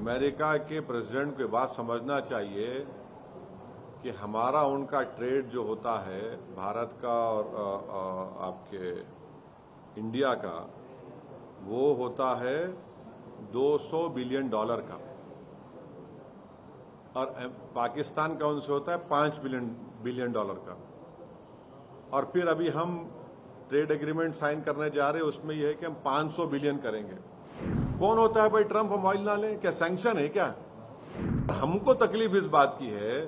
America के president को ये बात समझना चाहिए कि हमारा उनका ट्रेड जो होता है भारत का और आपके इंडिया का, वो होता है $200 बिलियन का, और पाकिस्तान का उनसे होता है $5 बिलियन का। और फिर अभी हम ट्रेड एग्रीमेंट साइन करने जा रहे हैं, उसमें यह है कि हम 500 बिलियन करेंगे। कौन होता है भाई ट्रंप हम ऑयल ना लें? क्या सैंक्शन है क्या? हमको तकलीफ इस बात की है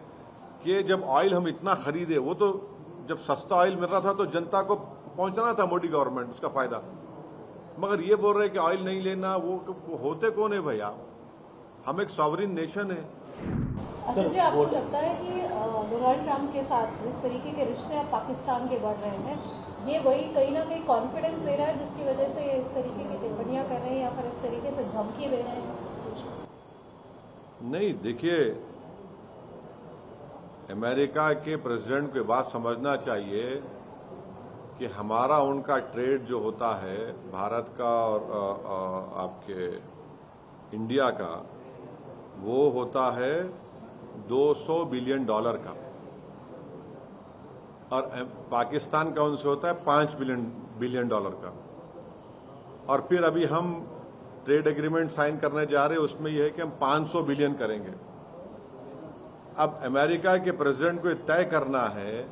कि जब ऑयल हम इतना खरीदे, वो तो जब सस्ता ऑयल मिल रहा था तो जनता को पहुंचाना था मोदी गवर्नमेंट, उसका फायदा। मगर ये बोल रहे हैं कि ऑयल नहीं लेना, वो होते कौन है भैया? हम एक सॉवरिन नेशन है। अच्छा जी, आपको लगता है कि डोनाल्ड ट्रंप के साथ जिस तरीके के रिश्ते अब पाकिस्तान के बढ़ रहे हैं, ये वही कहीं ना कहीं कॉन्फिडेंस दे रहा है जिसकी वजह से इस तरीके की टिप्पणियां कर रहे हैं या फिर इस तरीके से धमकी दे रहे हैं? नहीं, देखिए, अमेरिका के प्रेसिडेंट को ये बात समझना चाहिए कि हमारा उनका ट्रेड जो होता है भारत का और आपके इंडिया का, वो होता है $200 बिलियन का, और पाकिस्तान का उनसे होता है $5 बिलियन का। और फिर अभी हम ट्रेड एग्रीमेंट साइन करने जा रहे हैं, उसमें यह है कि हम 500 बिलियन करेंगे। अब अमेरिका के प्रेसिडेंट को तय करना है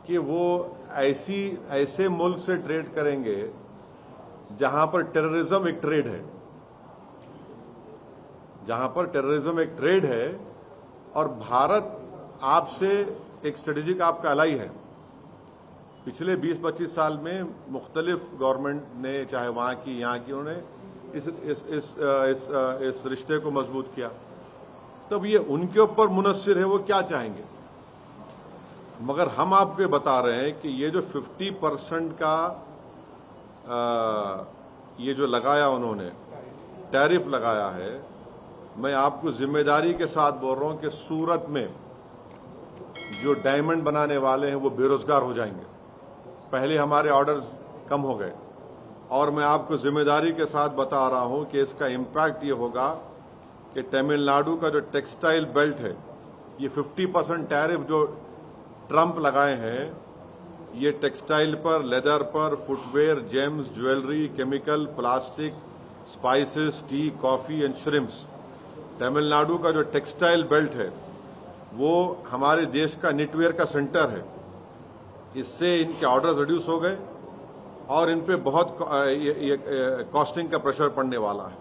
कि वो ऐसे मुल्क से ट्रेड करेंगे जहां पर टेररिज्म एक ट्रेड है, जहां पर टेररिज्म एक ट्रेड है, और भारत आपसे एक स्ट्रेटेजिक आपका अलाई है। पिछले 20-25 साल में मुख्तलिफ गवर्नमेंट ने, चाहे वहां की यहाँ की, उन्होंने इस रिश्ते को मजबूत किया। तब ये उनके ऊपर मुनस्सिर है, वो क्या चाहेंगे। मगर हम आपको बता रहे हैं कि ये जो 50% का ये जो लगाया उन्होंने, टैरिफ लगाया है, मैं आपको जिम्मेदारी के साथ बोल रहा हूं कि सूरत में जो डायमंड बनाने वाले हैं वो बेरोजगार हो जाएंगे। पहले हमारे ऑर्डर्स कम हो गए, और मैं आपको जिम्मेदारी के साथ बता रहा हूं कि इसका इम्पैक्ट ये होगा कि तमिलनाडु का जो टेक्सटाइल बेल्ट है, ये 50% टैरिफ जो ट्रंप लगाए हैं, ये टेक्सटाइल पर, लेदर पर, footwear, James, jewellery, chemical, plastic, spices, T, coffee and shrimps. Tamil Nadu का जो टेक्सटाइल बेल्ट है वो हमारे देश का निटवेयर का सेंटर है। इससे इनके ऑर्डर्स रिड्यूस हो गए और इन पे बहुत कॉस्टिंग का प्रेशर पड़ने वाला है।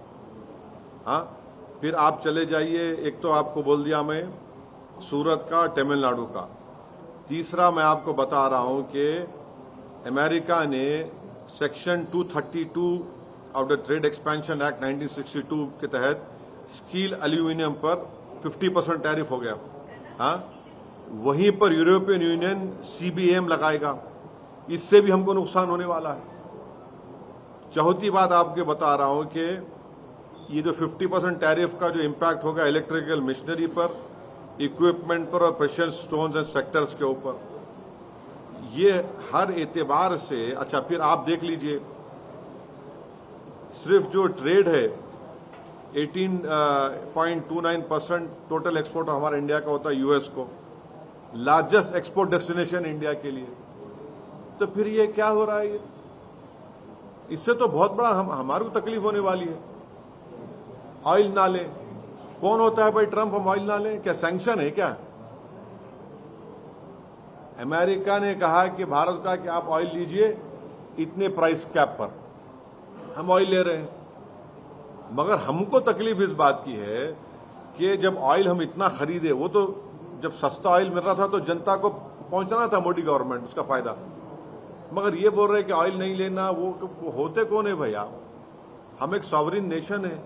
हाँ, फिर आप चले जाइए, एक तो आपको बोल दिया मैं सूरत का, तमिलनाडु का। तीसरा मैं आपको बता रहा हूं कि अमेरिका ने section 232 of the trade expansion act 1962 के तहत स्टील एल्यूमिनियम पर 50% टैरिफ हो गया। हाँ, वहीं पर यूरोपियन यूनियन CBAM लगाएगा, इससे भी हमको नुकसान होने वाला है। चौथी बात आपको बता रहा हूं कि ये जो 50% टैरिफ का जो इम्पैक्ट होगा इलेक्ट्रिकल मशीनरी पर, इक्विपमेंट पर और प्रेशियस स्टोन्स एंड सेक्टर्स के ऊपर, ये हर एतबार से। अच्छा, फिर आप देख लीजिए, सिर्फ जो ट्रेड है 18.29% टोटल एक्सपोर्ट हमारा इंडिया का होता है यूएस को, लार्जेस्ट एक्सपोर्ट डेस्टिनेशन इंडिया के लिए। तो फिर ये क्या हो रहा है? ये इससे तो बहुत बड़ा हमारी को तकलीफ होने वाली है। ऑयल ना लें, कौन होता है भाई ट्रंप हम ऑयल ना लें? क्या सैंक्शन है क्या? अमेरिका ने कहा कि भारत का कि आप ऑयल लीजिए इतने प्राइस कैप पर, हम ऑयल ले रहे हैं। मगर हमको तकलीफ इस बात की है कि जब ऑयल हम इतना खरीदे, वो तो जब सस्ता ऑयल मिल रहा था तो जनता को पहुंचाना था मोदी गवर्नमेंट, उसका फायदा। मगर ये बोल रहे हैं कि ऑयल नहीं लेना, वो होते कौन है भैया? हम एक सॉवरिन नेशन है।